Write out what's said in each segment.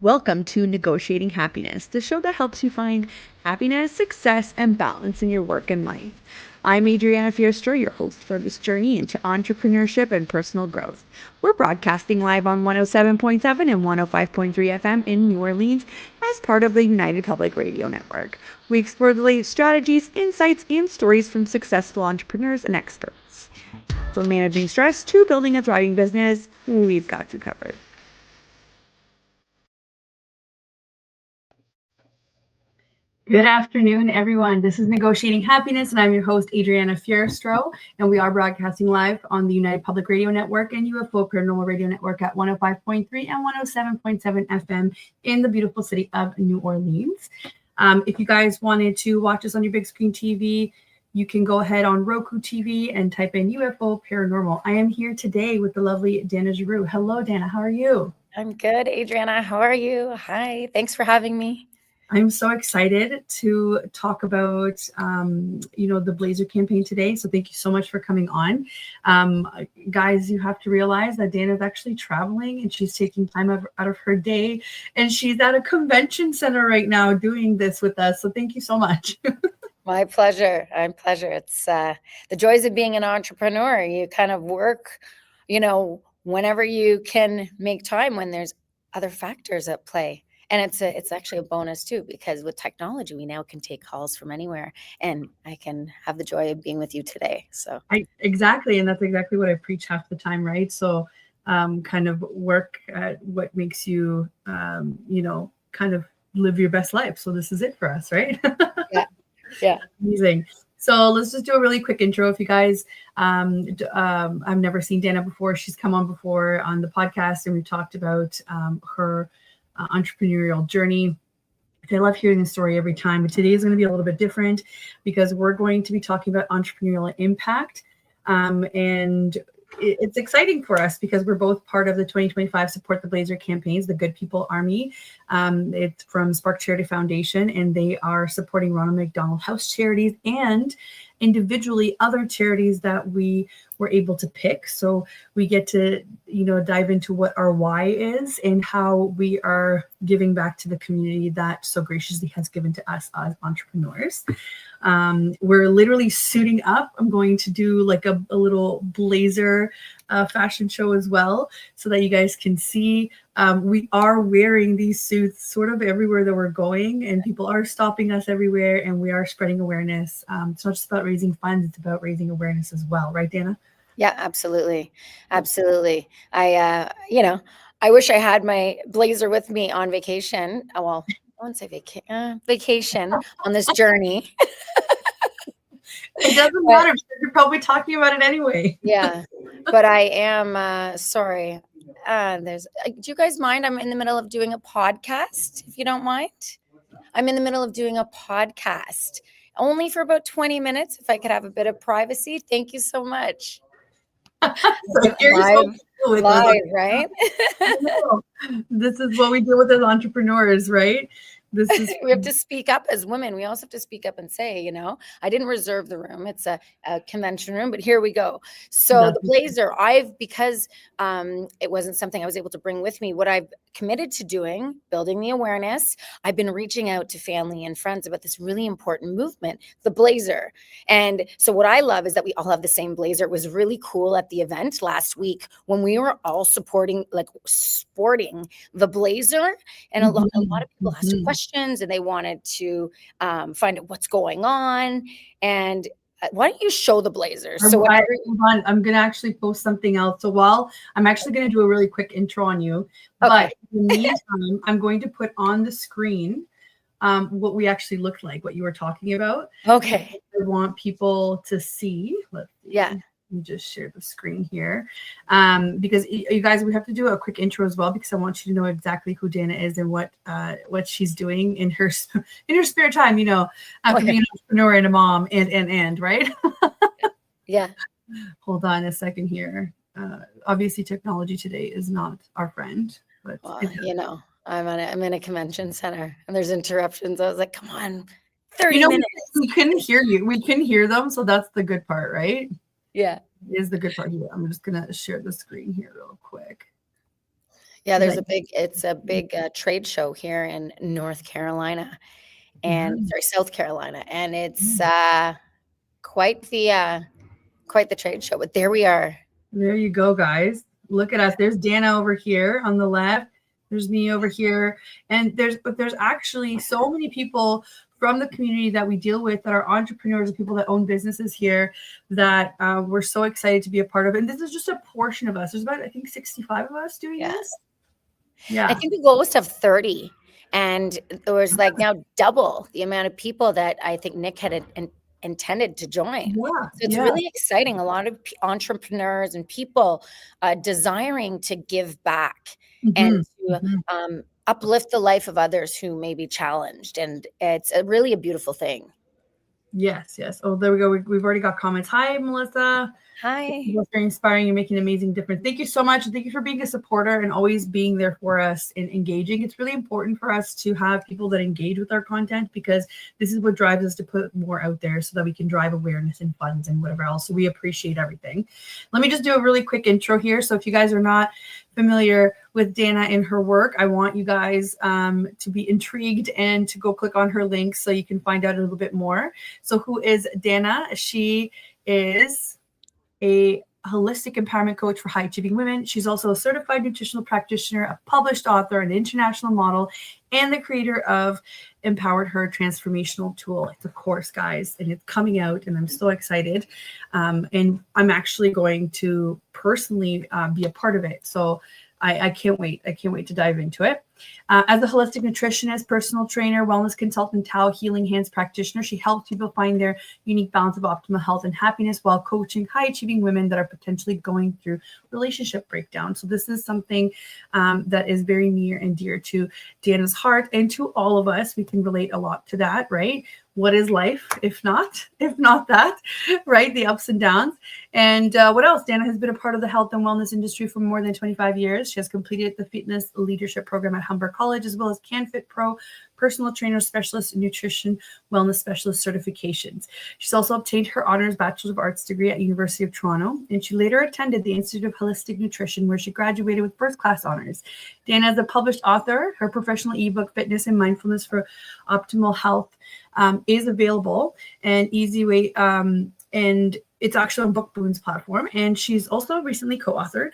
Welcome to Negotiating Happiness, the show that helps you find happiness, success, and balance in your work and life. I'm Adriana your host for this journey into entrepreneurship and personal growth. We're broadcasting live on 107.7 and 105.3 FM in New Orleans as part of the United Public Radio Network. We explore the latest strategies, insights, and stories from successful entrepreneurs and experts. From managing stress to building a thriving business, we've got you covered. Good afternoon, everyone. This is Negotiating Happiness, and I'm your host, Adriana Fierstro, and we are broadcasting live on the United Public Radio Network and UFO Paranormal Radio Network at 105.3 and 107.7 FM in the beautiful city of New Orleans. If you guys wanted to watch us on your big screen TV, you can go ahead on Roku TV and type in UFO Paranormal. I am here today with the lovely Danna Giroux. Hello, Danna. How are you? I'm good, Adriana. How are you? Hi. Thanks for having me. I'm so excited to talk about, the Blazer campaign today. So thank you so much for coming on. Guys, you have to realize that Danna's actually traveling and she's taking time out of her day. And she's at a convention center right now doing this with us. So thank you so much. My pleasure. My pleasure. It's the joys of being an entrepreneur. You kind of work, whenever you can make time when there's other factors at play. And it's actually a bonus too, because with technology, we now can take calls from anywhere, and I can have the joy of being with you today. So exactly. And that's exactly what I preach half the time, right? So kind of work at what makes you, kind of live your best life. So this is it for us, right? Yeah. Amazing. So let's just do a really quick intro. If you guys, I've never seen Danna before. She's come on before on the podcast, and we've talked about her entrepreneurial journey. I love hearing the story every time, but today is going to be a little bit different because we're going to be talking about entrepreneurial impact. And it's exciting for us because we're both part of the 2025 Support the Blazer campaigns, the Good People Army. It's from Spark Charity Foundation, and they are supporting Ronald McDonald House Charities and individually other charities that we were able to pick. So we get to, dive into what our why is and how we are giving back to the community that so graciously has given to us as entrepreneurs. We're literally suiting up. I'm going to do like a little blazer fashion show as well so that you guys can see. We are wearing these suits sort of everywhere that we're going, and people are stopping us everywhere, and we are spreading awareness. It's not just about raising funds, it's about raising awareness as well. Right, Danna? Yeah, absolutely. Absolutely. I wish I had my blazer with me on vacation. Well, I wouldn't say vacation on this journey. It doesn't matter. You're probably talking about it anyway. Yeah, but I am sorry. Do you guys mind? I'm in the middle of doing a podcast, if you don't mind. I'm in the middle of doing a podcast, only for about 20 minutes. If I could have a bit of privacy. Thank you so much. Live, right? This is what we do with as entrepreneurs, right? We have to speak up as women. We also have to speak up and say, I didn't reserve the room. It's a convention room, but here we go. So the blazer, because it wasn't something I was able to bring with me, what I've committed to doing, building the awareness, I've been reaching out to family and friends about this really important movement, the blazer. And so what I love is that we all have the same blazer. It was really cool at the event last week when we were all sporting the blazer. And a lot of people asked questions and they wanted to find out what's going on. And why don't you show the blazer? So hold on, I'm going to actually post something else. So while I'm actually going to do a really quick intro on you, but in the meantime, I'm going to put on the screen what we actually look like, what you were talking about. Okay. I want people to see. Let me just share the screen here because you guys, we have to do a quick intro as well because I want you to know exactly who Danna is and what she's doing in her spare time. After being an entrepreneur and a mom and right. Yeah. Hold on a second here. Obviously, technology today is not our friend, but I'm in a convention center and there's interruptions. I was like, come on, 30 minutes. We couldn't hear you. We couldn't hear them, so that's the good part, right? Yeah. Is the good part here. I'm just going to share the screen here real quick. Yeah, it's a big trade show here in North Carolina and South Carolina, and it's quite the trade show. But there we are. There you go, guys. Look at us. There's Danna over here on the left. There's me over here. And there's actually so many people from the community that we deal with that are entrepreneurs and people that own businesses here that we're so excited to be a part of. And this is just a portion of us. There's about, I think, 65 of us doing this. Yeah. I think the goal was to have 30. And it was like now double the amount of people that I think Nick had intended to join. So it's really exciting. A lot of entrepreneurs and people desiring to give back and to uplift the life of others who may be challenged. And it's really a beautiful thing. Yes. Oh, there we go. We've already got comments. Hi, Melissa. Hi. It's very inspiring. You're making an amazing difference. Thank you so much. And thank you for being a supporter and always being there for us and engaging. It's really important for us to have people that engage with our content because this is what drives us to put more out there so that we can drive awareness and funds and whatever else. So we appreciate everything. Let me just do a really quick intro here. So if you guys are not familiar with Danna and her work, I want you guys to be intrigued and to go click on her links so you can find out a little bit more. So who is Danna? She is a holistic empowerment coach for high-achieving women. She's also a certified nutritional practitioner, a published author, an international model, and the creator of Empowered Her transformational tool. It's a course, guys, and it's coming out, and I'm so excited. And I'm actually going to personally be a part of it. So I can't wait. I can't wait to dive into it. As a holistic nutritionist, personal trainer, wellness consultant, Tao Healing Hands Practitioner, she helps people find their unique balance of optimal health and happiness while coaching high-achieving women that are potentially going through relationship breakdown. So this is something that is very near and dear to Danna's heart and to all of us. We can relate a lot to that, right? What is life if not that, right? The ups and downs. And what else? Danna has been a part of the health and wellness industry for more than 25 years. She has completed the fitness leadership program at Humber College, as well as CanFit Pro, personal trainer specialist, and nutrition wellness specialist certifications. She's also obtained her honors Bachelor of Arts degree at University of Toronto, and she later attended the Institute of Holistic Nutrition, where she graduated with first class honors. Danna is a published author. Her professional ebook, Fitness and Mindfulness for Optimal Health, is available and easy way, and it's actually on BookBoon's platform. And she's also recently co-authored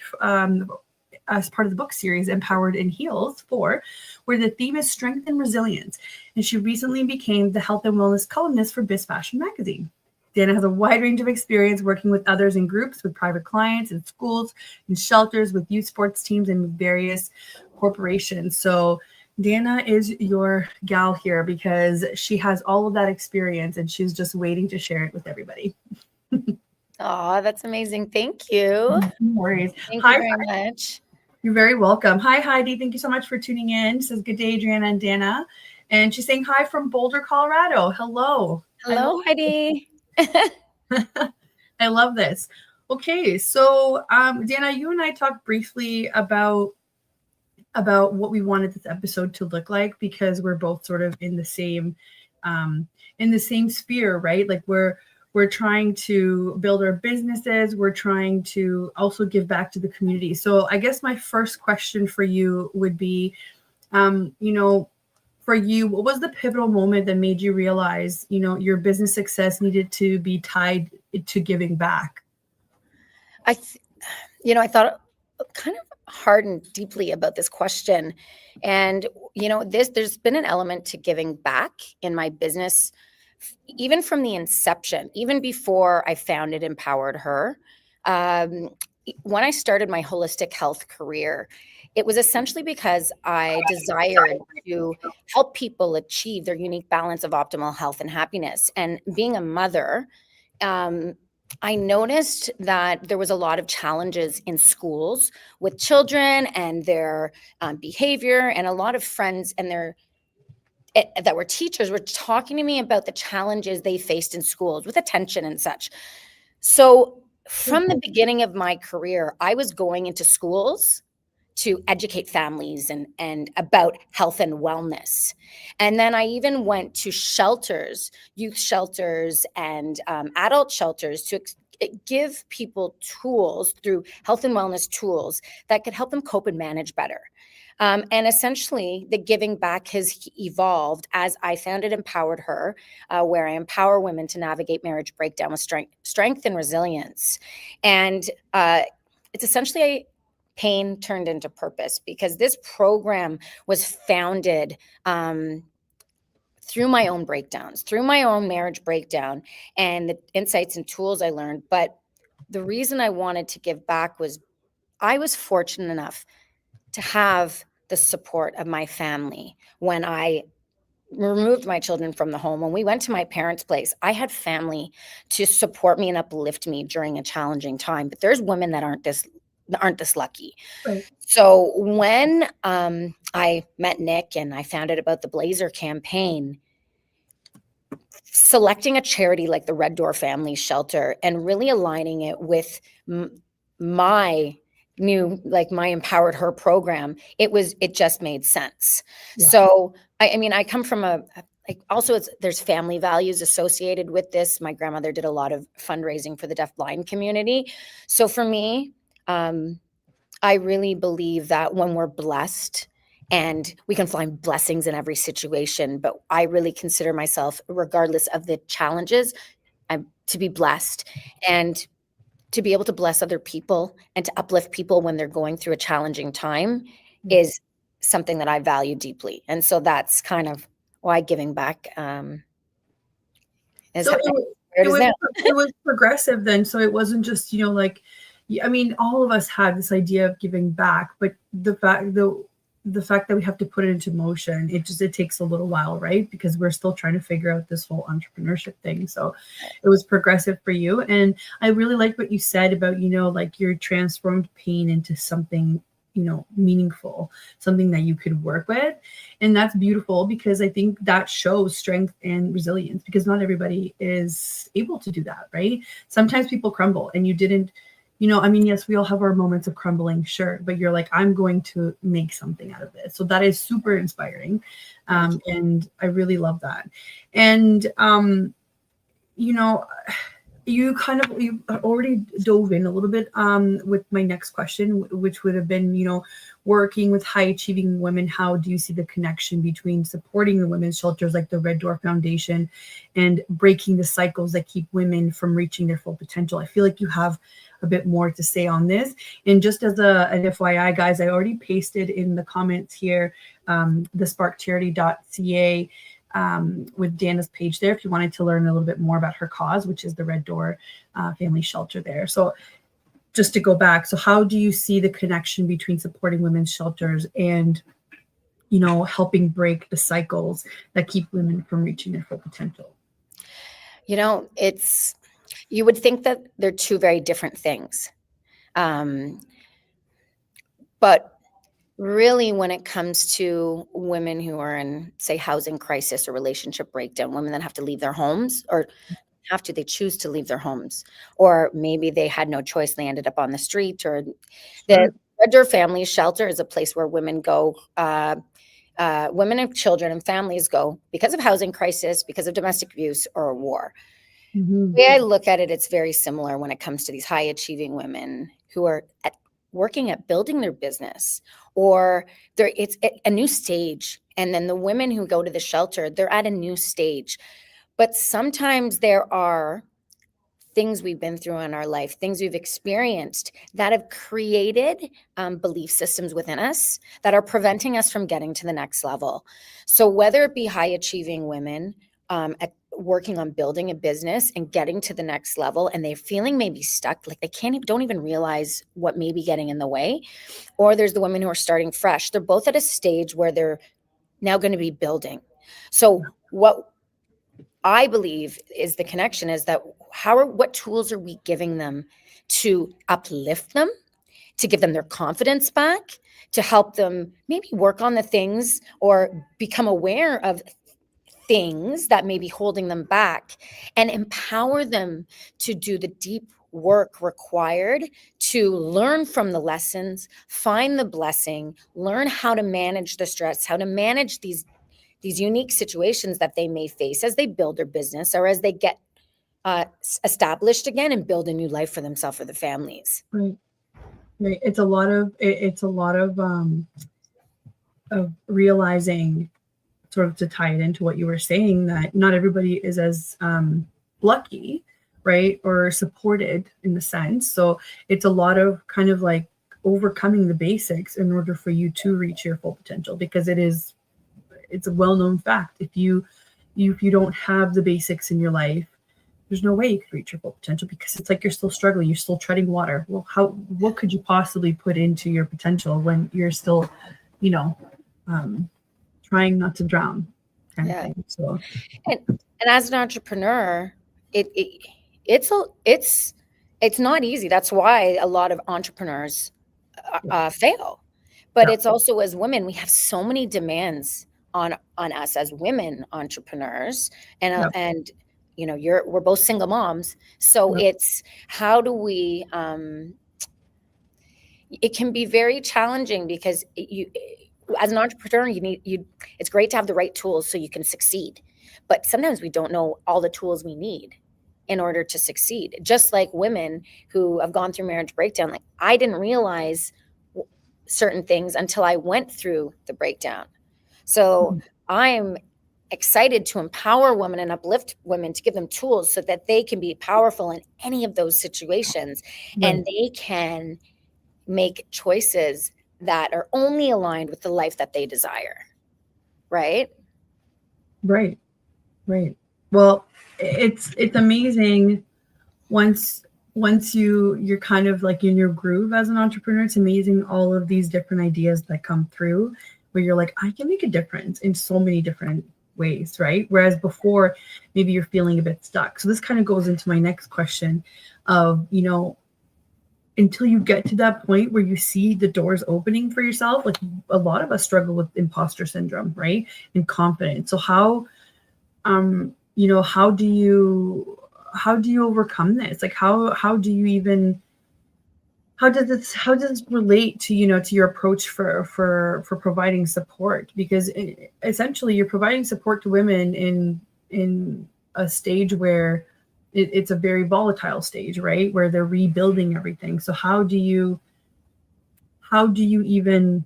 as part of the book series Empowered and Heals 4, where the theme is strength and resilience. And she recently became the health and wellness columnist for Biz Fashion magazine. Danna has a wide range of experience working with others in groups, with private clients, in schools, in shelters, with youth sports teams, and with various corporations. So Danna is your gal here because she has all of that experience and she's just waiting to share it with everybody. Oh, that's amazing. Thank you. No worries. Thank you very much. You're very welcome. Hi, Heidi. Thank you so much for tuning in. Says good day, Adriana and Danna. And she's saying hi from Boulder, Colorado. Hello. Hello, Heidi. I love this. Okay, so Danna, you and I talked briefly about what we wanted this episode to look like because we're both sort of in the same sphere, right? Like we're trying to build our businesses. We're trying to also give back to the community. So I guess my first question for you would be, for you, what was the pivotal moment that made you realize, your business success needed to be tied to giving back? I thought kind of hard and deeply about this question. And, there's been an element to giving back in my business, even from the inception, even before I founded Empowered Her. When I started my holistic health career, it was essentially because I desired to help people achieve their unique balance of optimal health and happiness. And being a mother, I noticed that there was a lot of challenges in schools with children and their behavior, and a lot of friends and that were teachers were talking to me about the challenges they faced in schools with attention and such. So from the beginning of my career, I was going into schools to educate families and about health and wellness. And then I even went to shelters, youth shelters and adult shelters give people tools through health and wellness tools that could help them cope and manage better. And essentially, the giving back has evolved as I founded Empowered Her, where I empower women to navigate marriage breakdown with strength and resilience. And it's essentially pain turned into purpose, because this program was founded through my own breakdowns, through my own marriage breakdown, and the insights and tools I learned. But the reason I wanted to give back was I was fortunate enough to have the support of my family. When I removed my children from the home, when we went to my parents' place, I had family to support me and uplift me during a challenging time. But there's women that aren't this lucky. Right. So when I met Nick and I found out about the Blazer campaign, selecting a charity like the Red Door Family Shelter and really aligning it with my new, like my Empowered Her program, it just made sense. Yeah. So I mean, I come from there's family values associated with this. My grandmother did a lot of fundraising for the deafblind community. So for me, I really believe that when we're blessed, and we can find blessings in every situation, but I really consider myself, regardless of the challenges, to be blessed, and to be able to bless other people and to uplift people when they're going through a challenging time is something that I value deeply. And so that's kind of why giving back is So it was progressive then. So it wasn't just, I mean, all of us had this idea of giving back, but the fact that we have to put it into motion, it takes a little while, right? Because we're still trying to figure out this whole entrepreneurship thing. So it was progressive for you. And I really liked what you said about, like your transformed pain into something, meaningful, something that you could work with. And that's beautiful, because I think that shows strength and resilience, because not everybody is able to do that, right? Sometimes people crumble, and you didn't, I mean, yes, we all have our moments of crumbling, sure, but you're like, I'm going to make something out of this. So that is super inspiring. And I really love that. And, you already dove in a little bit with my next question, which would have been, working with high achieving women. How do you see the connection between supporting the women's shelters like the Red Door Foundation and breaking the cycles that keep women from reaching their full potential? I feel like you have a bit more to say on this. And just as an FYI, guys, I already pasted in the comments here thesparkcharity.ca with Danna's page there if you wanted to learn a little bit more about her cause, which is the Red Door Family Shelter there. So just to go back, so how do you see the connection between supporting women's shelters and, helping break the cycles that keep women from reaching their full potential? You would think that they're two very different things. But really, when it comes to women who are in, say, housing crisis or relationship breakdown, women that have to leave their homes, or they choose to leave their homes, or maybe they had no choice and they ended up on the street, or the Red Door Family Shelter is a place where women go, women and children and families go because of housing crisis, because of domestic abuse or a war. Mm-hmm. The way I look at it, it's very similar when it comes to these high achieving women who are working at building their business, or it's at a new stage. And then the women who go to the shelter, they're at a new stage. But sometimes there are things we've been through in our life, things we've experienced that have created belief systems within us that are preventing us from getting to the next level. So whether it be high achieving women at working on building a business and getting to the next level, and they're feeling maybe stuck, like they don't even realize what may be getting in the way, or there's the women who are starting fresh. They're both at a stage where they're now going to be building. So what I believe is the connection is that what tools are we giving them to uplift them, to give them their confidence back, to help them maybe work on the things or become aware of things that may be holding them back, and empower them to do the deep work required to learn from the lessons, find the blessing, learn how to manage the stress, how to manage these unique situations that they may face as they build their business or as they get established again and build a new life for themselves or the families. Right. It's a lot of realizing, sort of to tie it into what you were saying, that not everybody is as lucky, right, or supported in the sense. So it's a lot of kind of like overcoming the basics in order for you to reach your full potential, because it's a well-known fact. If you don't have the basics in your life, there's no way you could reach your full potential, because it's like you're still struggling, you're still treading water. Well, what could you possibly put into your potential when you're still, trying not to drown, kind of thing. So, and as an entrepreneur, it's not easy. That's why a lot of entrepreneurs fail. But it's also, as women, we have so many demands on us as women entrepreneurs, and we're both single moms. So it's, how do we, it can be very challenging, because as an entrepreneur, it's great to have the right tools so you can succeed. But sometimes we don't know all the tools we need in order to succeed. Just like women who have gone through marriage breakdown, like, I didn't realize certain things until I went through the breakdown. So I'm excited to empower women and uplift women, to give them tools so that they can be powerful in any of those situations, and they can make choices that are only aligned with the life that they desire. Right. Well, it's amazing once you're kind of like in your groove as an entrepreneur. It's amazing, all of these different ideas that come through, where you're like, I can make a difference in so many different ways, right? Whereas before, maybe you're feeling a bit stuck. So this kind of goes into my next question of, until you get to that point where you see the doors opening for yourself, like a lot of us struggle with imposter syndrome, right? And confidence. So how do you overcome this? Like, how does this relate to, to your approach for providing support? Because essentially you're providing support to women in a stage where it's a very volatile stage, right? Where they're rebuilding everything. So how do you even,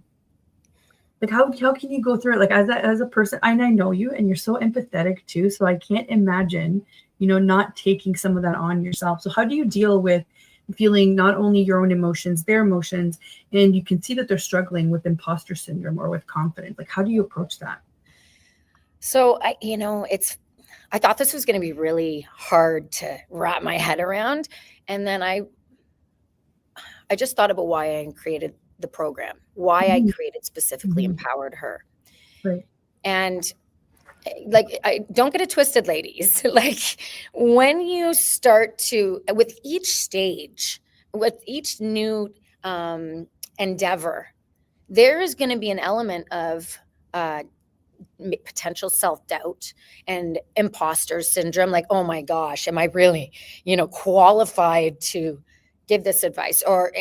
like, how can you go through it? Like, as a person, and I know you, and you're so empathetic too. So I can't imagine, not taking some of that on yourself. So how do you deal with feeling not only your own emotions, their emotions, and you can see that they're struggling with imposter syndrome or with confidence? Like, how do you approach that? So I thought this was going to be really hard to wrap my head around. And then I just thought about why I created the program, why I created specifically Empowered Her. Right. And like, I don't get it twisted, ladies. Like, when you start to, with each stage, with each new endeavor, there is going to be an element of potential self-doubt and imposter syndrome. Like, oh my gosh, am I really, qualified to give this advice? Or,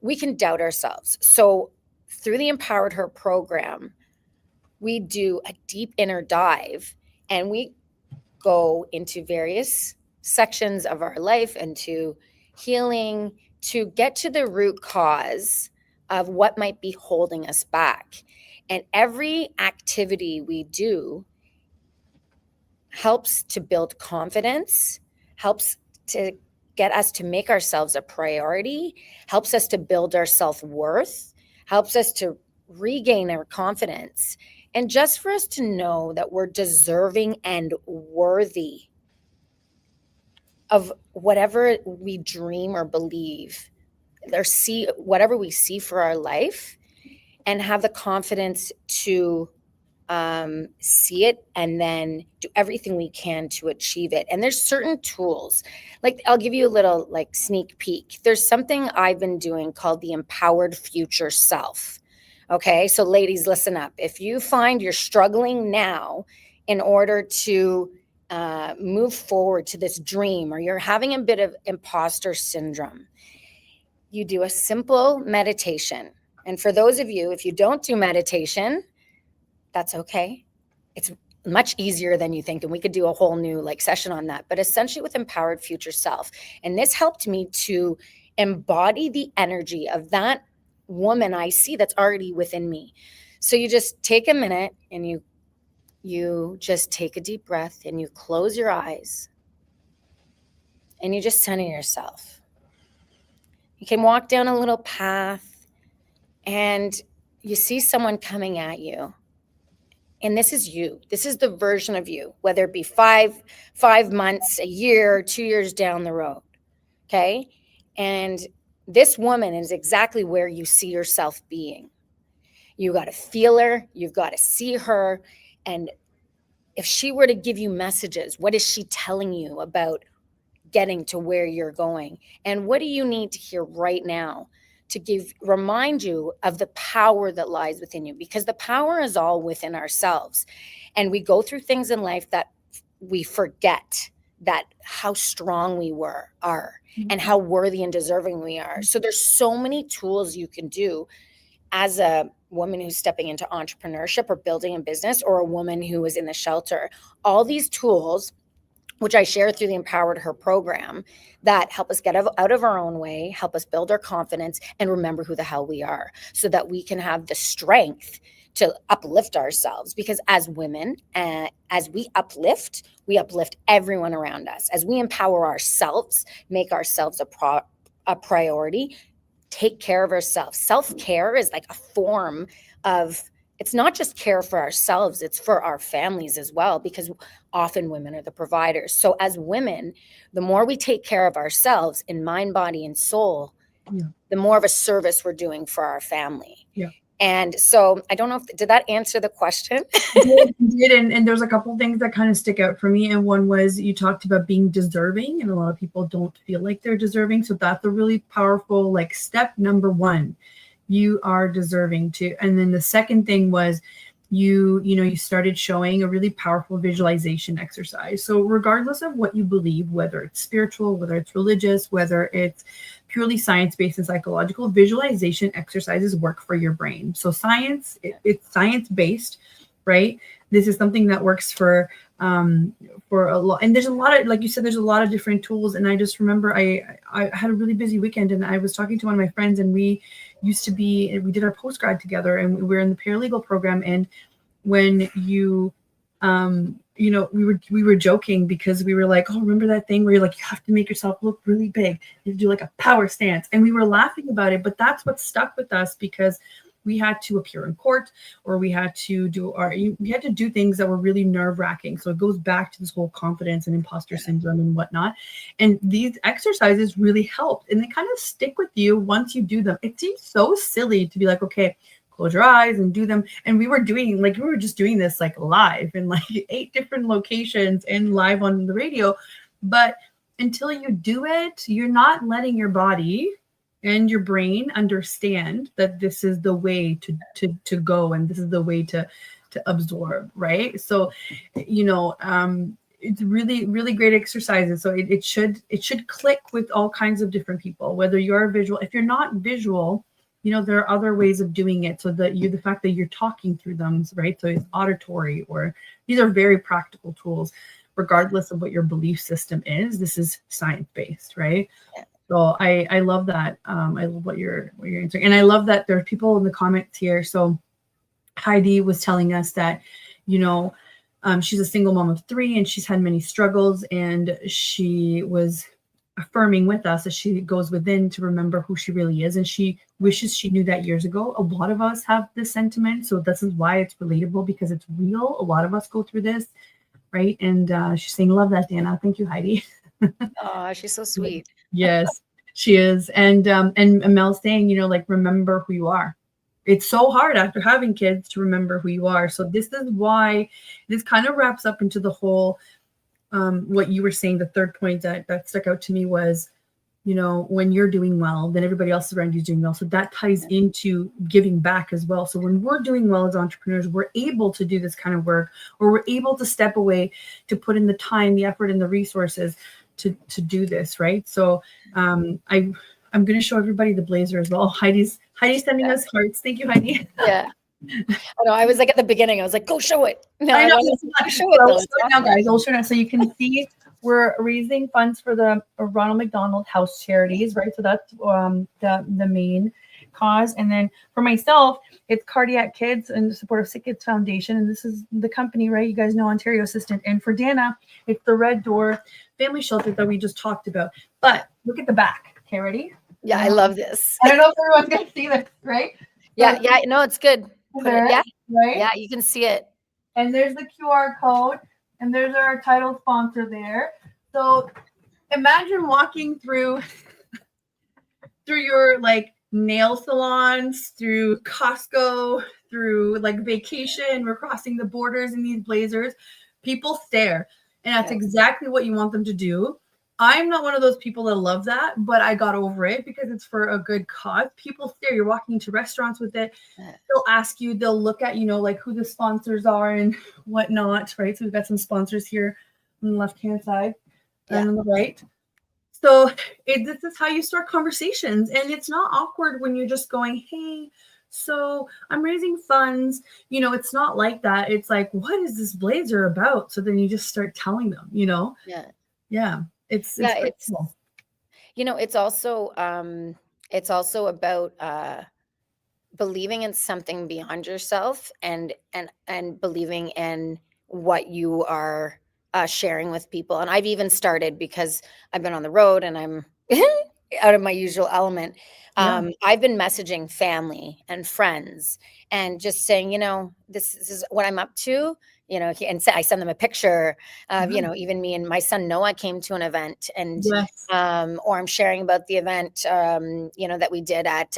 we can doubt ourselves. So through the Empowered Her program, we do a deep inner dive, and we go into various sections of our life, into healing, to get to the root cause of what might be holding us back. And every activity we do helps to build confidence, helps to get us to make ourselves a priority, helps us to build our self-worth, helps us to regain our confidence, and just for us to know that we're deserving and worthy of whatever we dream or believe, or see, whatever we see for our life, and have the confidence to see it and then do everything we can to achieve it. And there's certain tools, like, I'll give you a little like sneak peek. There's something I've been doing called the Empowered Future Self. Okay, so ladies, listen up. If you find you're struggling now in order to move forward to this dream, or you're having a bit of imposter syndrome, you do a simple meditation. And for those of you, if you don't do meditation, that's okay. much easier than you think. And we could do a whole new like session on that, but essentially with empowered future self. And this helped me to embody the energy of that woman I see that's already within me. So you just take a minute and you just take a deep breath and you close your eyes and you just center yourself. You can walk down a little path and you see someone coming at you. And this is you. This is the version of you, whether it be five months, a year, 2 years down the road. Okay. And this woman is exactly where you see yourself being. You got to feel her. You've got to see her. And if she were to give you messages, what is she telling you about getting to where you're going? And what do you need to hear right now to remind you of the power that lies within you? Because the power is all within ourselves. And we go through things in life that we forget that how strong we are and how worthy and deserving we are. So there's so many tools you can do as a woman who's stepping into entrepreneurship or building a business, or a woman who is in the shelter. All these tools, which I share through the Empowered Her program, that help us get out of our own way, help us build our confidence, and remember who the hell we are, so that we can have the strength to uplift ourselves. Because as women, as we uplift everyone around us. As we empower ourselves, make ourselves a priority, take care of ourselves. Self-care is like a form of, it's not just care for ourselves, it's for our families as well, because often women are the providers. So as women, the more we take care of ourselves in mind, body, and soul, the more of a service we're doing for our family. Yeah. And so I don't know did that answer the question? It did. And there's a couple of things that kind of stick out for me. And one was, you talked about being deserving, and a lot of people don't feel like they're deserving. So that's a really powerful, like, step number one. You are deserving to. And then the second thing was you started showing a really powerful visualization exercise. So regardless of what you believe, whether it's spiritual, whether it's religious, whether it's purely science-based and psychological, visualization exercises work for your brain. So it's science-based, right? This is something that works for a lot. And there's a lot of, like you said, there's a lot of different tools. And I just remember I had a really busy weekend, and I was talking to one of my friends, and we did our post-grad together, and we were in the paralegal program. And when we were joking, because we were like, oh, remember that thing where you're like, you have to make yourself look really big, you have to do like a power stance. And we were laughing about it, but that's what stuck with us, because we had to appear in court, or we had to do things that were really nerve-wracking. So it goes back to this whole confidence and imposter syndrome and whatnot. And these exercises really helped, and they kind of stick with you once you do them. It seems so silly to be like, okay, close your eyes and do them. And we were just doing this like live in like 8 different locations and live on the radio. But until you do it, you're not letting your body and your brain understand that this is the way to go, and this is the way to absorb, right? So, it's really, really great exercises. So it should click with all kinds of different people, whether you're visual. If you're not visual, there are other ways of doing it. So that the fact that you're talking through them, right? So it's auditory, or these are very practical tools, regardless of what your belief system is. This is science-based, right? Yeah. So I love that. I love what you're answering. And I love that there are people in the comments here. So Heidi was telling us that, she's a single mom of 3, and she's had many struggles, and she was affirming with us as she goes within to remember who she really is. And she wishes she knew that years ago. A lot of us have this sentiment. So this is why it's relatable, because it's real. A lot of us go through this, right? And she's saying, love that, Danna. Thank you, Heidi. Oh, she's so sweet. Yes, she is. And Mel's saying, remember who you are. It's so hard after having kids to remember who you are. So this is why this kind of wraps up into the whole, what you were saying. The third point that stuck out to me was, when you're doing well, then everybody else around you is doing well. So that ties into giving back as well. So when we're doing well as entrepreneurs, we're able to do this kind of work, or we're able to step away to put in the time, the effort, and the resources to do this, right? So I'm going to show everybody the blazer as well. Heidi's sending us hearts. Thank you, Heidi. Yeah. I know. I was like at the beginning, I was like, go show it. No, I know. I show it I'll though. show it now, guys. I'll show it now. So you can see we're raising funds for the Ronald McDonald House Charities, right? So that's the main cause. And then for myself, it's Cardiac Kids and the Support of Sick Kids Foundation. And this is the company, right? You guys know Ontario Assistant. And for Danna, it's the Red Door Family Shelter that we just talked about. But look at the back. Okay, ready? Yeah, I love this. I don't know if everyone's going to see this, right? Yeah, yeah. No, it's good. There, yeah, right? yeah, you can see it. And there's the QR code, and there's our title sponsor there. So imagine walking through your like nail salons, through Costco, through like vacation. We're crossing the borders in these blazers. People stare, and that's exactly what you want them to do. I'm not one of those people that love that, but I got over it because it's for a good cause. People stare. You're walking into restaurants with it. They'll ask you, they'll look at, like who the sponsors are and whatnot, right? So we've got some sponsors here on the left-hand side and on the right. So this is how you start conversations. And it's not awkward when you're just going, hey, so I'm raising funds. It's not like that. It's like, what is this blazer about? So then you just start telling them, Yeah. Yeah. It's cool. It's also about believing in something beyond yourself and believing in what you are sharing with people. And I've even started, because I've been on the road and I'm out of my usual element. I've been messaging family and friends and just saying, this is what I'm up to. And I send them a picture of, even me and my son Noah came to an event, and or I'm sharing about the event, that we did at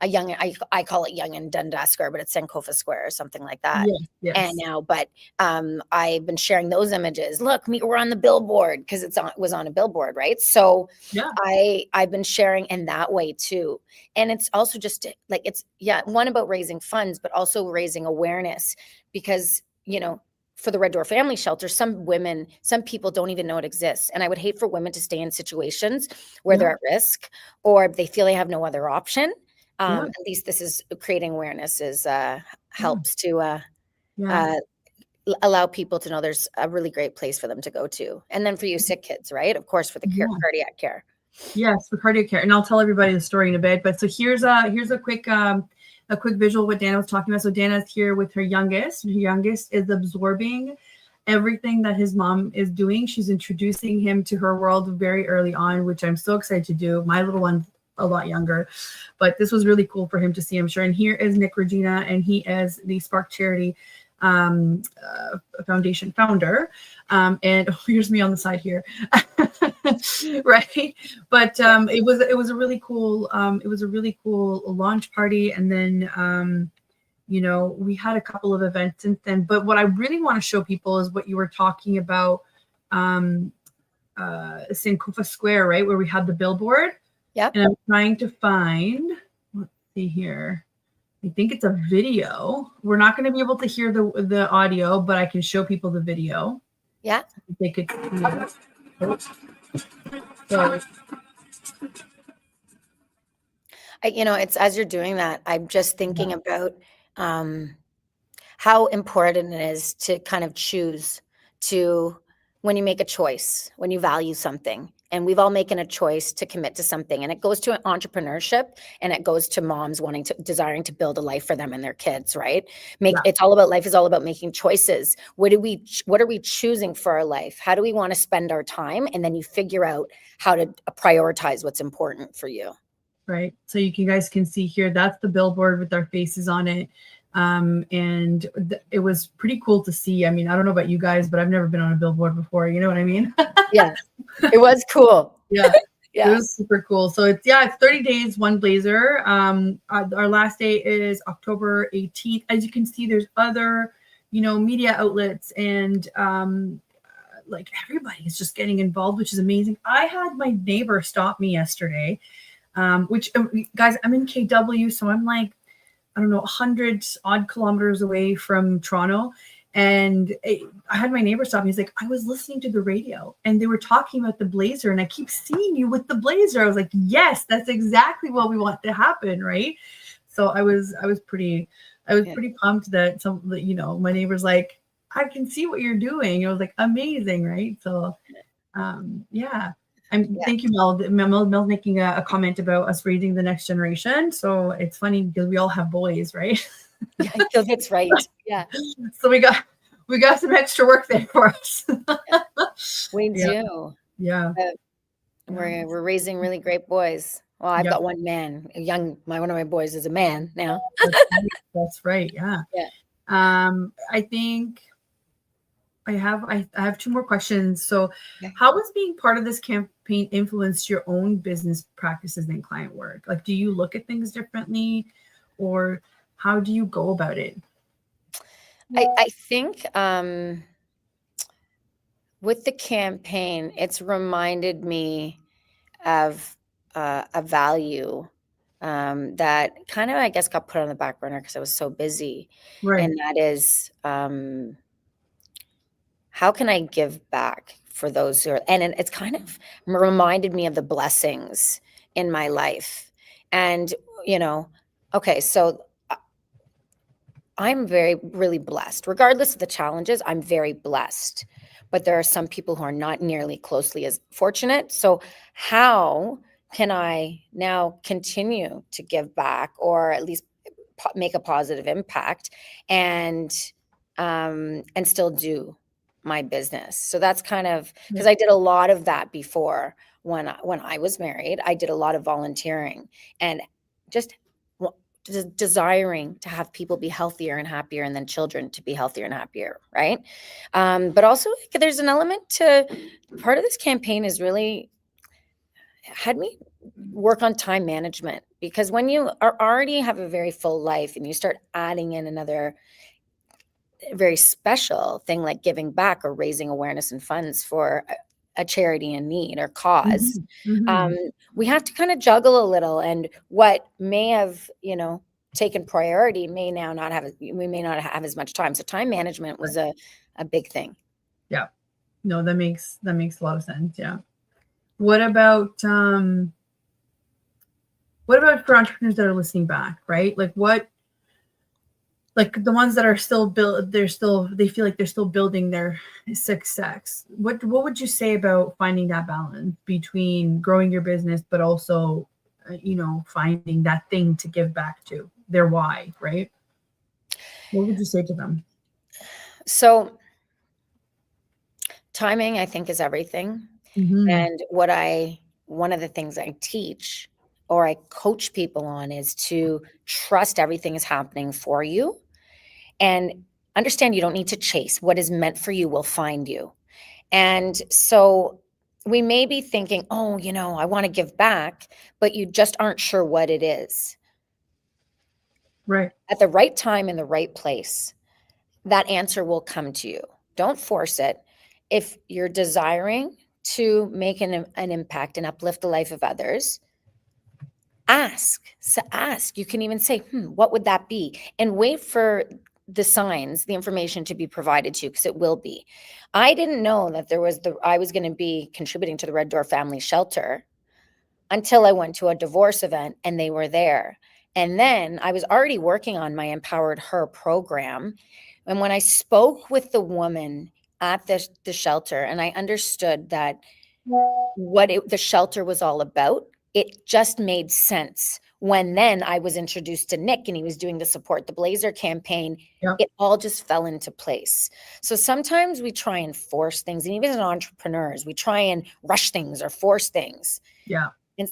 I call it Yonge and Dundas Square, but it's Sankofa Square or something like that. Yes. And now, but I've been sharing those images. Look, we're on the billboard, because it was on a billboard, right? So I've been sharing in that way too. And it's also just like, one about raising funds, but also raising awareness, because, for the Red Door Family Shelter, some people don't even know it exists. And I would hate for women to stay in situations where they're at risk, or they feel they have no other option. At least this is creating awareness helps to allow people to know there's a really great place for them to go to. And then for you sick kids, right? Of course, for the cardiac care. Yes, for cardiac care. And I'll tell everybody the story in a bit. But so here's a quick visual of what Danna was talking about. So Danna's here with her youngest. Her youngest is absorbing everything that his mom is doing. She's introducing him to her world very early on, which I'm so excited to do. My little one's a lot younger, but this was really cool for him to see, I'm sure. And here is Nick Regina, and he is the Spark Charity Foundation founder. And here's me on the side here. Right. But it was a really cool launch party. And then we had a couple of events since then. But what I really want to show people is what you were talking about, Sankofa Square, right, where we had the billboard. Yeah. And I'm trying to find, let's see here. I think it's a video. We're not going to be able to hear the audio, but I can show people the video. Yeah. They could see it. So, it's as you're doing that, I'm just thinking about how important it is to kind of choose to, when you make a choice, when you value something. And we've all making a choice to commit to something, and it goes to entrepreneurship, and it goes to moms desiring to build a life for them and their kids, right? It's all about, life is all about making choices. What are we choosing for our life? How do we want to spend our time? And then you figure out how to prioritize what's important for you. Right. So you guys can see here, that's the billboard with our faces on it. And it was pretty cool to see. I mean, I don't know about you guys, but I've never been on a billboard before. You know what I mean? Yeah, it was cool. Yeah. It was super cool. So it's 30 days, one blazer. Our last day is October 18th. As you can see, there's other, media outlets, and like everybody is just getting involved, which is amazing. I had my neighbor stop me yesterday, which guys, I'm in KW. So I'm like, I don't know, 100 odd kilometers away from Toronto. And I had my neighbor stop me. He's like, I was listening to the radio and they were talking about the blazer, and I keep seeing you with the blazer. I was like, yes, that's exactly what we want to happen. Right. So I was pretty I was pretty pumped that my neighbor's like, I can see what you're doing. It was like amazing, right? So, yeah. Thank you, Mel. Mel's making a comment about us raising the next generation. So it's funny because we all have boys, right? Yeah, that's right. Yeah. So we got some extra work there for us. We do. Yeah. We're raising really great boys. Well, I've got one man, one of my boys is a man now. That's right. Yeah. Yeah. I think I have two more questions. So how has being part of this campaign influenced your own business practices and client work? Like, do you look at things differently, or how do you go about it? I think with the campaign, it's reminded me of a value that kind of, I guess, got put on the back burner because I was so busy. Right. And that is, how can I give back for those who are, and it's kind of reminded me of the blessings in my life. And, okay, so I'm really blessed. Regardless of the challenges, I'm very blessed. But there are some people who are not nearly closely as fortunate. So how can I now continue to give back, or at least make a positive impact, and still do my business? So that's kind of, because I did a lot of that before when I was married. I did a lot of volunteering and just desiring to have people be healthier and happier, and then children to be healthier and happier, right? But also there's an element to part of this campaign is really had me work on time management, because when you already have a very full life and you start adding in another very special thing like giving back or raising awareness and funds for a charity in need or cause, we have to kind of juggle a little, and what may have, taken priority we may not have as much time. So time management was a big thing. Yeah. No, that makes a lot of sense. Yeah. What about for entrepreneurs that are listening back, right? Like the ones that are still they feel like they're still building their success. What would you say about finding that balance between growing your business, but also, finding that thing to give back to, their why, right? What would you say to them? So timing, I think, is everything. And one of the things I teach or I coach people on is to trust everything is happening for you, and understand you don't need to chase. What is meant for you will find you. And so we may be thinking, oh, I want to give back, but you just aren't sure what it is. Right. At the right time, in the right place, that answer will come to you. Don't force it. If you're desiring to make an impact and uplift the life of others, ask. You can even say, what would that be? And wait for the signs, the information to be provided to you, because it will be. I didn't know that I was going to be contributing to the Red Door Family Shelter until I went to a divorce event and they were there. And then I was already working on my Empowered Her program. And when I spoke with the woman at the shelter, and I understood that the shelter was all about, it just made sense. When then I was introduced to Nick and he was doing the Support the Blazer campaign, it all just fell into place. So sometimes we try and force things, and even as entrepreneurs, we try and rush things or force things. Yeah. And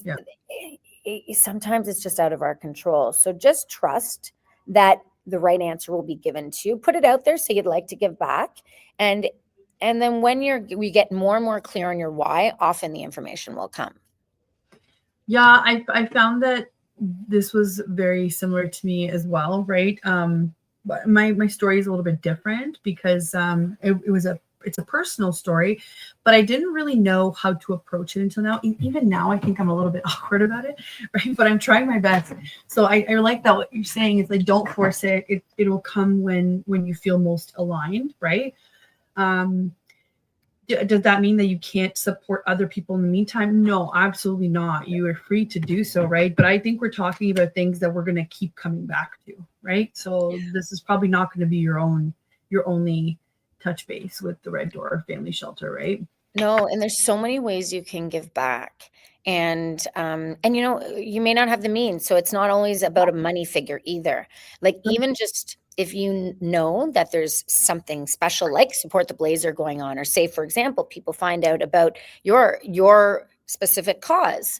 sometimes it's just out of our control. So just trust that the right answer will be given to you. Put it out there, say you'd like to give back. And then when we get more and more clear on your why, often the information will come. Yeah, I found that this was very similar to me as well, right? But my story is a little bit different because it's a personal story, but I didn't really know how to approach it until now. Even now, I think I'm a little bit awkward about it, right? But I'm trying my best. So I like that what you're saying is like, don't force it. It'll come when you feel most aligned, right? Does that mean that you can't support other people in the meantime? No, absolutely not. You are free to do so, right? But I think we're talking about things that we're going to keep coming back to, right? So this is probably not going to be your only touch base with the Red Door Family Shelter, right? No, and there's so many ways you can give back. And you know, you may not have the means, so it's not always about a money figure either. Like even just if you know that there's something special like Support the Blazer going on, or say, for example, people find out about your specific cause,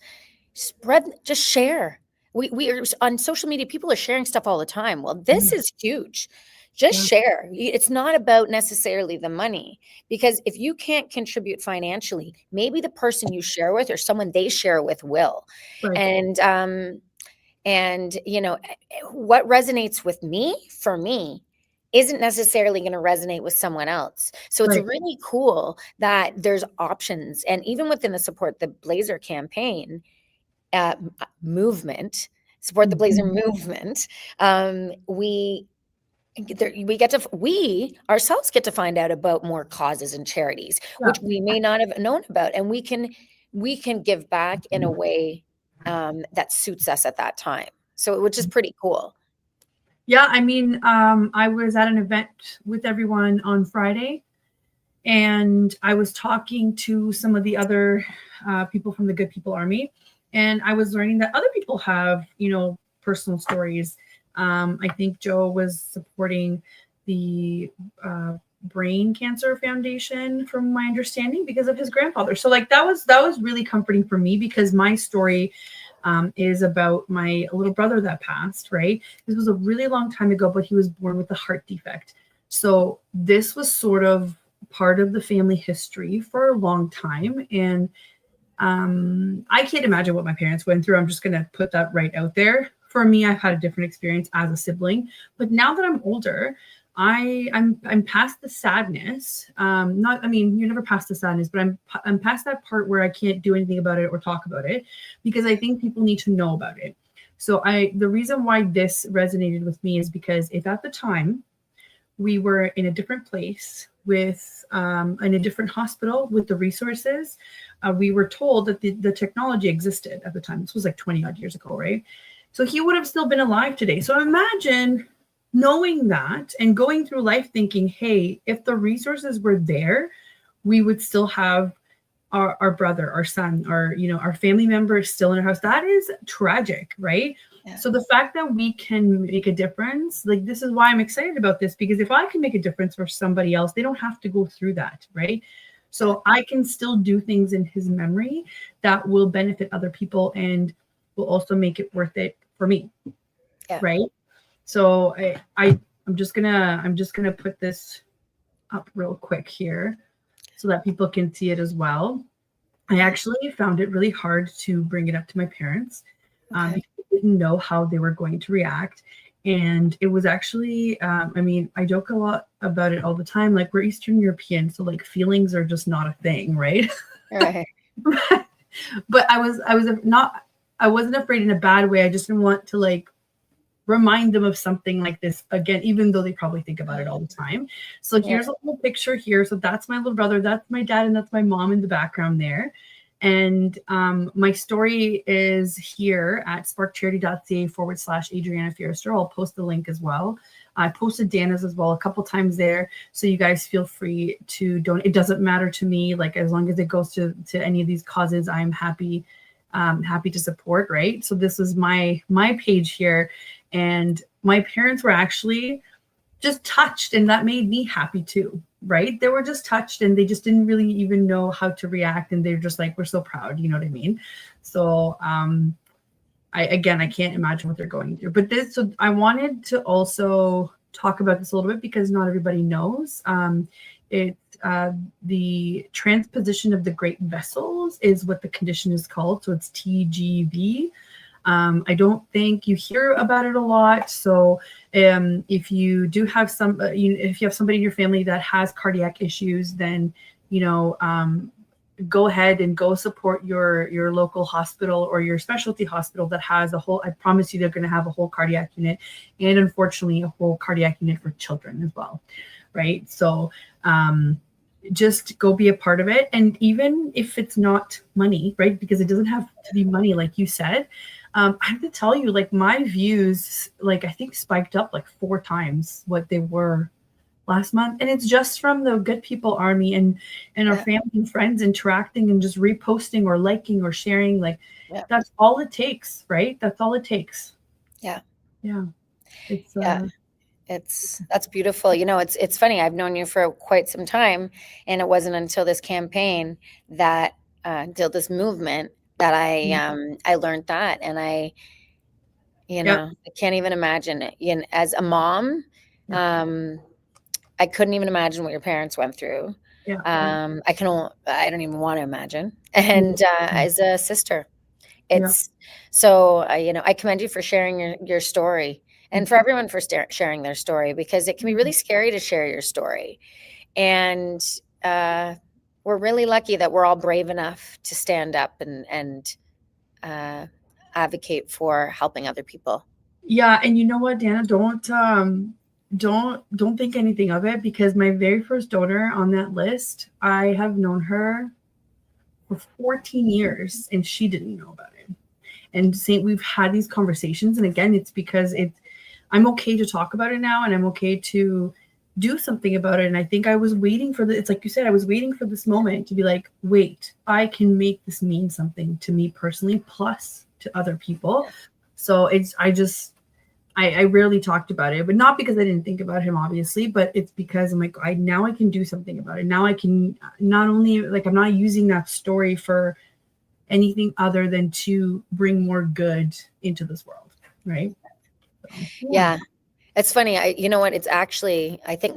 just share. We are on social media, people are sharing stuff all the time. Well, this is huge. Just share. It's not about necessarily the money, because if you can't contribute financially, maybe the person you share with or someone they share with will. Right. And you know, what resonates with me, for me, isn't necessarily going to resonate with someone else. So it's really cool that there's options. And even within the Support the Blazer campaign movement, Support the Blazer movement, we ourselves get to find out about more causes and charities, which we may not have known about. And we can give back in a way that suits us at that time. So, which is pretty cool. Yeah, I mean, I was at an event with everyone on Friday, and I was talking to some of the other people from the Good People Army, and I was learning that other people have, you know, personal stories. I think Joe was supporting the Brain Cancer Foundation, from my understanding, because of his grandfather. So like that was really comforting for me, because my story is about my little brother that passed, right? This was a really long time ago, but he was born with a heart defect. So this was sort of part of the family history for a long time. And I can't imagine what my parents went through. I'm just going to put that right out there. For me, I've had a different experience as a sibling, but now that I'm older, I'm past the sadness. I mean, you're never past the sadness, but I'm past that part where I can't do anything about it or talk about it, because I think people need to know about it. So the reason why this resonated with me is because if at the time we were in a different place with in a different hospital with the resources, we were told that the technology existed at the time. This was like 20 odd years ago, right? So he would have still been alive today. So imagine knowing that and going through life thinking, hey, if the resources were there, we would still have our brother, our son, our family member still in our house. That is tragic, right? Yeah. So the fact that we can make a difference, like, this is why I'm excited about this, because if I can make a difference for somebody else, they don't have to go through that, right? So I can still do things in his memory that will benefit other people and will also make it worth it for me. Yeah. Right. So I'm just gonna put this up real quick here so that people can see it as well. I actually found it really hard to bring it up to my parents because I didn't know how they were going to react. And it was actually, I mean, I joke a lot about it all the time. Like, we're Eastern European, so like feelings are just not a thing, right? Right. But I wasn't afraid in a bad way. I just didn't want to like remind them of something like this again, even though they probably think about it all the time. So here's a little picture here. So that's my little brother, that's my dad, and that's my mom in the background there. And my story is here at sparkcharity.ca/Adriana Fierister. I'll post the link as well. I posted Danna's as well a couple times there. So you guys feel free to donate. It doesn't matter to me. Like, as long as it goes to any of these causes, I'm happy to support, right? So this is my page here. And my parents were actually just touched, and that made me happy too, right? They were just touched, and they just didn't really even know how to react. And they're just like, we're so proud, you know what I mean? So I can't imagine what they're going through. But so I wanted to also talk about this a little bit because not everybody knows. The transposition of the great vessels is what the condition is called. So it's TGV. I don't think you hear about it a lot. So if you do have if you have somebody in your family that has cardiac issues, then, go ahead and go support your local hospital or your specialty hospital that has a whole, I promise you, they're going to have a whole cardiac unit, and unfortunately a whole cardiac unit for children as well. Right. So just go be a part of it. And even if it's not money, right? Because it doesn't have to be money, like you said. I have to tell you, like my views, like I think spiked up like 4 times what they were last month. And it's just from the Good People Army and our family and friends interacting and just reposting or liking or sharing. Like that's all it takes, right? That's all it takes. Yeah. Yeah. That's beautiful. You know, it's funny. I've known you for quite some time, and it wasn't until this campaign that until this movement that I learned that, and I can't even imagine it. You know, as a mom, I couldn't even imagine what your parents went through. I don't even want to imagine. And as a sister, it's so I commend you for sharing your story. And for everyone for sharing their story, because it can be really scary to share your story. And we're really lucky that we're all brave enough to stand up and advocate for helping other people. Yeah. And you know what, Danna, don't think anything of it, because my very first donor on that list, I have known her for 14 years and she didn't know about it. And we've had these conversations. And again, it's because I'm okay to talk about it now, and I'm okay to do something about it. And I think I was waiting for it's like you said, I was waiting for this moment to be like, wait, I can make this mean something to me personally, plus to other people. So I rarely talked about it, but not because I didn't think about him, obviously, but it's because I'm like, now I can do something about it. Now I can not only, like, I'm not using that story for anything other than to bring more good into this world. Right. So, yeah. It's funny. You know what? It's actually, I think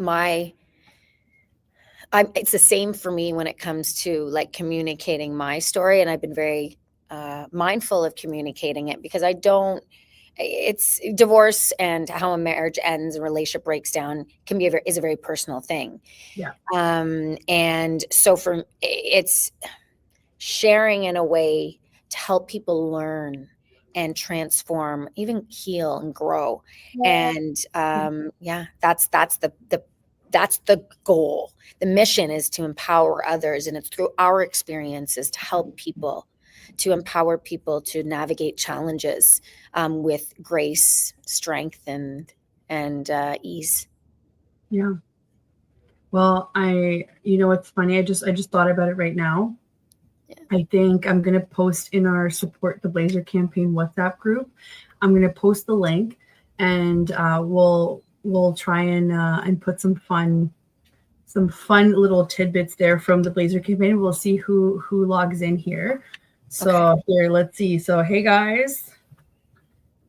it's the same for me when it comes to like communicating my story. And I've been very mindful of communicating it, because it's divorce and how a marriage ends and relationship breaks down is a very personal thing. Yeah. And so it's sharing in a way to help people learn and transform, even heal and grow. And that's the goal. The mission is to empower others, and it's through our experiences to help people, to empower people to navigate challenges with grace, strength, and ease. Yeah. Well, it's funny. I just thought about it right now. I think I'm going to post in our Support the Blazer campaign WhatsApp group. I'm going to post the link, and we'll try and put some fun little tidbits there from the Blazer campaign. We'll see who logs in here. So Here, let's see. So, hey guys,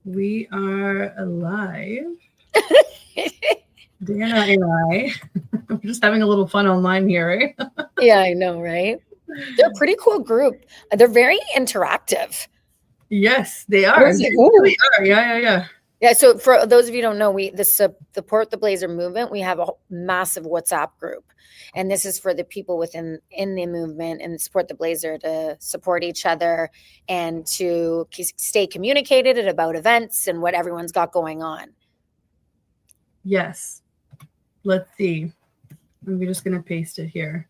we are live. Danna and I, we're just having a little fun online here, right? Yeah, I know, right? They're a pretty cool group. They're very interactive. Yes, they are. They really are. Yeah. Yeah. So for those of you who don't know, the Support the Blazer movement, we have a massive WhatsApp group, and this is for the people in the movement and Support the Blazer to support each other and to stay communicated about events and what everyone's got going on. Yes. Let's see. I'm just going to paste it here.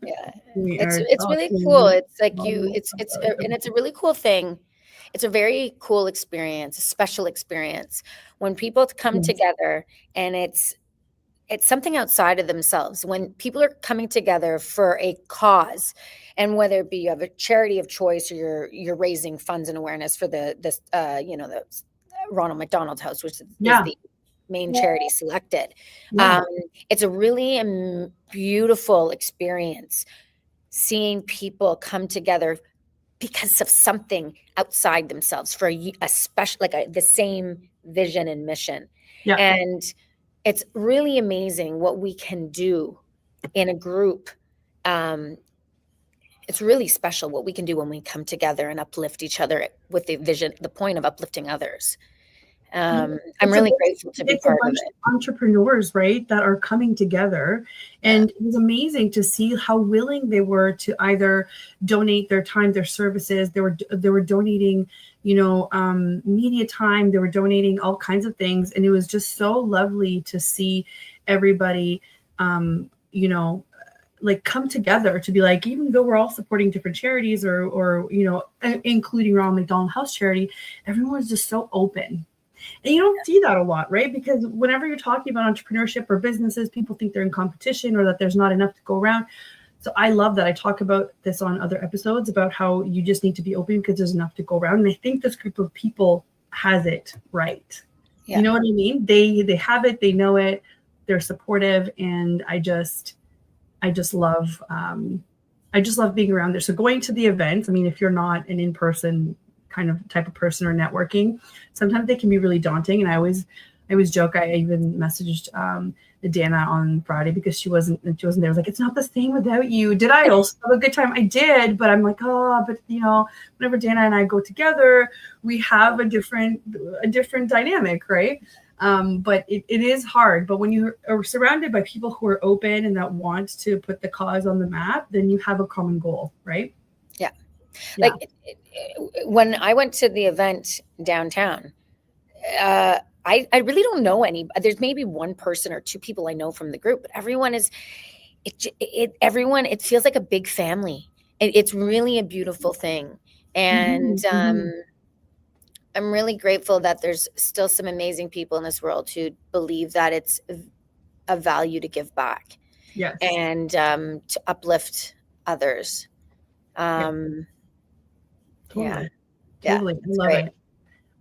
Yeah, it's really cool. It's like it's a really cool thing. It's a very cool experience, a special experience when people come together, and it's something outside of themselves. When people are coming together for a cause, and whether it be you have a charity of choice, or you're raising funds and awareness for the Ronald McDonald House, which is the main charity selected. It's a really beautiful experience seeing people come together because of something outside themselves for a special, like the same vision and mission. And it's really amazing what we can do in a group. It's really special what we can do when we come together and uplift each other with the vision, the point of uplifting others. I'm really grateful to be part of it. Entrepreneurs, right, that are coming together, and it was amazing to see how willing they were to either donate their time, their services. They were donating, media time. They were donating all kinds of things. And it was just so lovely to see everybody, like come together to be like, even though we're all supporting different charities or including Ronald McDonald House Charity, everyone was just so open. And you don't see that a lot, right? Because whenever you're talking about entrepreneurship or businesses, people think they're in competition or that there's not enough to go around. So I love that. I talk about this on other episodes about how you just need to be open because there's enough to go around. And I think this group of people has it right. Yeah. You know what I mean? They have it, they know it, they're supportive, and I just love being around there. So going to the events, I mean, if you're not an in-person kind of type of person or networking, sometimes they can be really daunting. And I always joke. I even messaged Danna on Friday because she wasn't there. I was like, it's not the same without you. Did I also have a good time? I did, but I'm like, but whenever Danna and I go together, we have a different dynamic, right? But it is hard. But when you are surrounded by people who are open and that want to put the cause on the map, then you have a common goal, right? Yeah. Like when I went to the event downtown, I really don't know any. There's maybe one person or two people I know from the group, but everyone is. It feels like a big family. It's really a beautiful thing, and I'm really grateful that there's still some amazing people in this world who believe that it's a value to give back, and to uplift others. Totally. Yeah,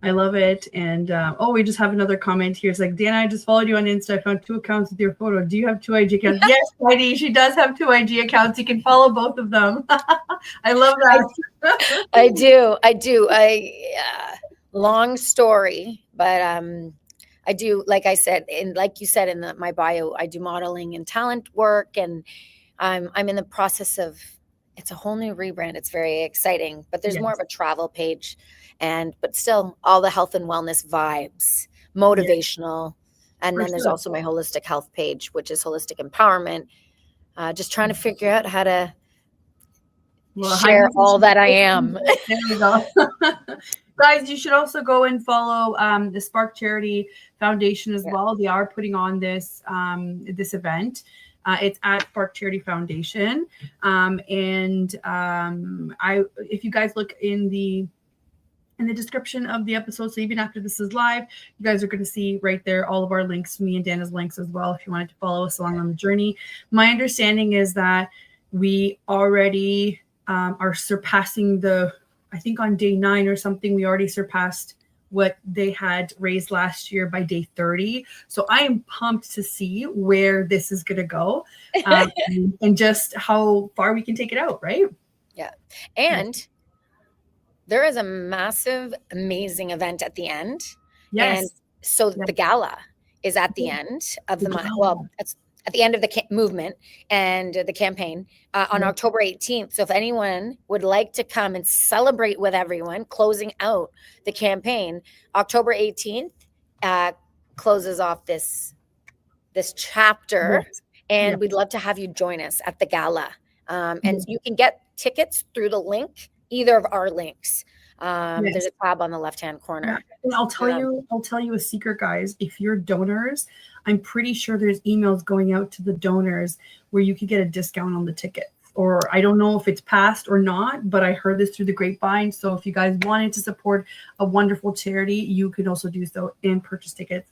I love it. And we just have another comment here. It's like, Danna, I just followed you on Insta. I found 2 accounts with your photo. Do you have 2 IG accounts? Yes, Heidi, she does have 2 IG accounts. You can follow both of them. I love that. I do. Long story, but I do, like I said, and like you said in my bio, I do modeling and talent work, and I'm in the process of. It's a whole new rebrand. It's very exciting, but there's more of a travel page, but still all the health and wellness vibes, motivational. And then there's also my holistic health page, which is holistic empowerment. Just trying to figure out how to share all that I am. There we go. Guys, you should also go and follow the Spark Charity Foundation as well. They are putting on this event. It's at Spark Charity Foundation. If you guys look in the description of the episode, so even after this is live, you guys are going to see right there all of our links, me and Danna's links as well, if you wanted to follow us along on the journey. My understanding is that we already are surpassing I think on day 9 or something, we already surpassed what they had raised last year by day 30. So I am pumped to see where this is going to go and just how far we can take it out, right? Yeah. And there is a massive, amazing event at the end. Yes. And so the gala is at the end of the month. Well, it's at the end of the movement and the campaign on October 18th. So if anyone would like to come and celebrate with everyone, closing out the campaign, October 18th closes off this chapter. And we'd love to have you join us at the gala. And you can get tickets through the link, either of our links. There's a tab on the left-hand corner. And I'll tell you a secret, guys. If you're donors, I'm pretty sure there's emails going out to the donors where you could get a discount on the ticket. Or I don't know if it's passed or not, but I heard this through the grapevine. So if you guys wanted to support a wonderful charity, you can also do so and purchase tickets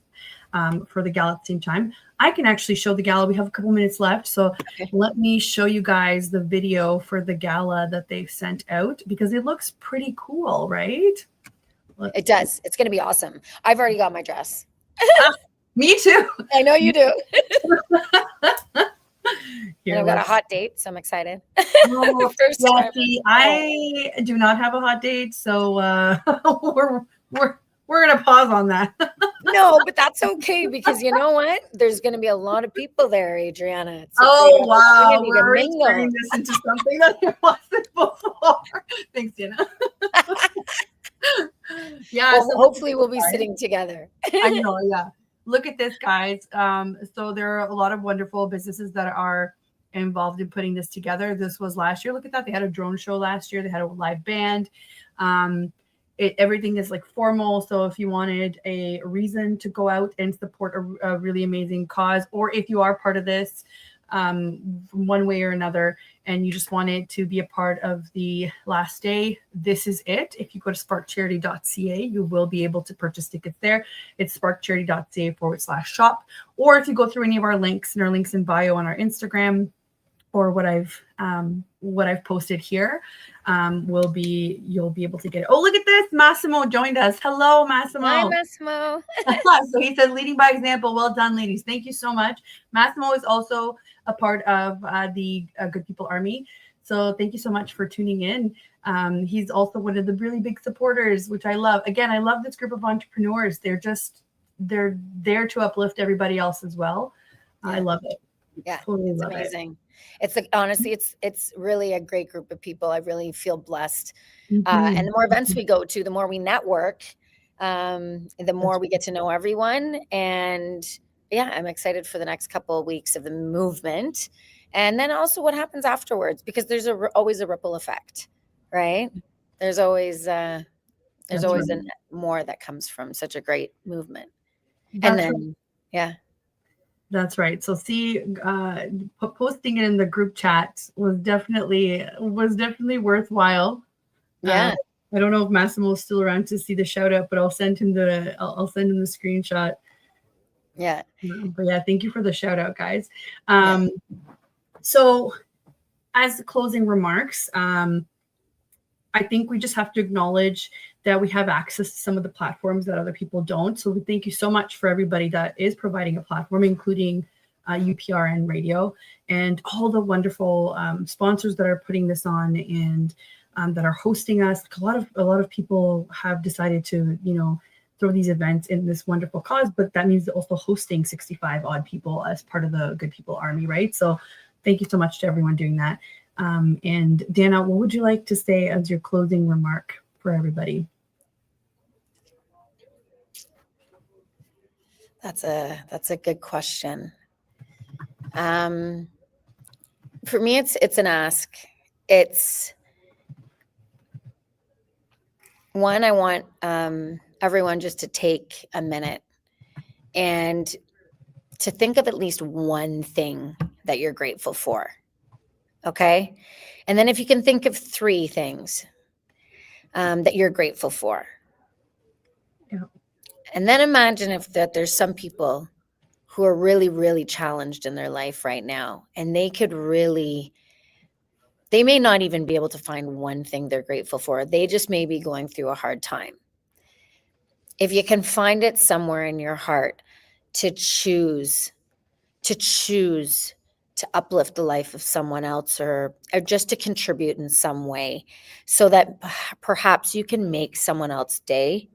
for the gala at the same time. I can actually show the gala. We have a couple minutes left. So let me show you guys the video for the gala that they've sent out because it looks pretty cool, right? It does. It's going to be awesome. I've already got my dress. Me too. I know you do. And I've got a hot date, so I'm excited. First time. See, I do not have a hot date, so we're gonna pause on that. No, but that's okay because you know what? There's going to be a lot of people there, Adriana. Wow, we're turning this into something that it wasn't before. Thanks, Danna. Well, hopefully we'll be sitting together. I know, yeah. Look at this, guys. So there are a lot of wonderful businesses that are involved in putting this together. This was last year. Look at that. They had a drone show last year. They had a live band. everything is like formal. So if you wanted a reason to go out and support a really amazing cause, or if you are part of this one way or another, and you just wanted to be a part of the last day, this is it. If you go to sparkcharity.ca, you will be able to purchase tickets there. It's sparkcharity.ca/shop. Or if you go through any of our links in bio on our Instagram, or what I've posted here, you'll be able to get it. Oh, look at this. Massimo joined us. Hello, Massimo. Hi, Massimo. So he says, leading by example. Well done, ladies. Thank you so much. Massimo is also a part of the Good People Army. So thank you so much for tuning in. He's also one of the really big supporters, which I love. Again, I love this group of entrepreneurs. They're there to uplift everybody else as well. Yeah. I love it. Yeah, totally it's amazing. It's like, honestly, it's really a great group of people. I really feel blessed. And the more events we go to, the more we network, the more we get to know everyone. And yeah, I'm excited for the next couple of weeks of the movement. And then also what happens afterwards, because there's always a ripple effect, right? There's always more that comes from such a great movement. And then, yeah. That's right. So posting it in the group chat was definitely worthwhile. Yeah. I don't know if Massimo is still around to see the shout out, but I'll send him the screenshot. Yeah. But yeah, thank you for the shout out, guys. So as the closing remarks, I think we just have to acknowledge that we have access to some of the platforms that other people don't. So we thank you so much for everybody that is providing a platform, including UPRN Radio and all the wonderful sponsors that are putting this on and that are hosting us. A lot of people have decided to, throw these events in this wonderful cause, but that means also hosting 65 odd people as part of the Good People Army, right? So thank you so much to everyone doing that. And Danna, what would you like to say as your closing remark for everybody? That's a good question. For me, it's an ask. It's one, I want everyone just to take a minute and to think of at least one thing that you're grateful for. Okay. And then if you can think of 3 things that you're grateful for. Yeah. And then imagine that there's some people who are really, really challenged in their life right now, and they may not even be able to find one thing they're grateful for. They just may be going through a hard time. If you can find it somewhere in your heart to choose to uplift the life of someone else or just to contribute in some way so that perhaps you can make someone else's day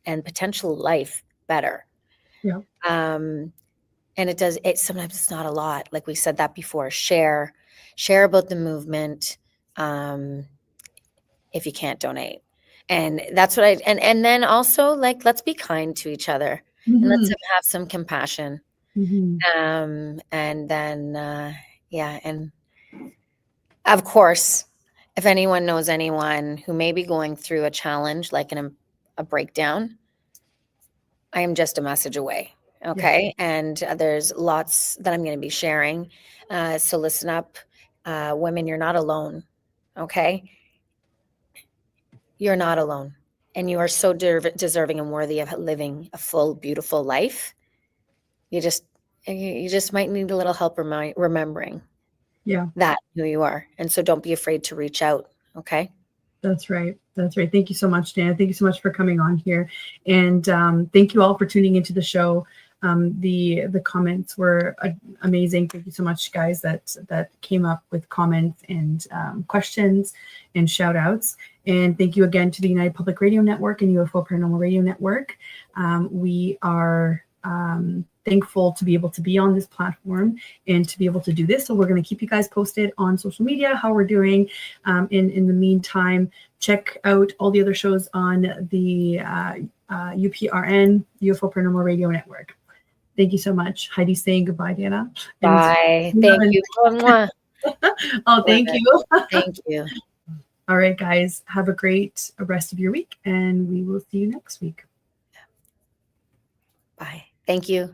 and potential life better. Yeah. And sometimes it's not a lot. Like we said that before, share about the movement. If you can't donate. And that's what and then also, like, let's be kind to each other and let's have some compassion. And then, and of course, if anyone knows anyone who may be going through a challenge, like a breakdown, I am just a message away. Okay. Yeah. And there's lots that I'm going to be sharing. So listen up, women, you're not alone. Okay. You're not alone, and you are so deserving and worthy of living a full, beautiful life. You just might need a little help remembering that who you are. And so don't be afraid to reach out. Okay. That's right. Thank you so much, Danna. Thank you so much for coming on here. And thank you all for tuning into the show. The comments were amazing. Thank you so much, guys, that came up with comments and questions and shout outs. And thank you again to the United Public Radio Network and UFO Paranormal Radio Network. We are thankful to be able to be on this platform and to be able to do this. So we're going to keep you guys posted on social media, how we're doing. In the meantime, check out all the other shows on the UPRN, UFO Paranormal Radio Network. Thank you so much. Heidi's saying goodbye, Danna. Bye. Thank you. Oh, thank you. Thank you. All All right, guys, have a great rest of your week, and we will see you next week. Bye. Thank you.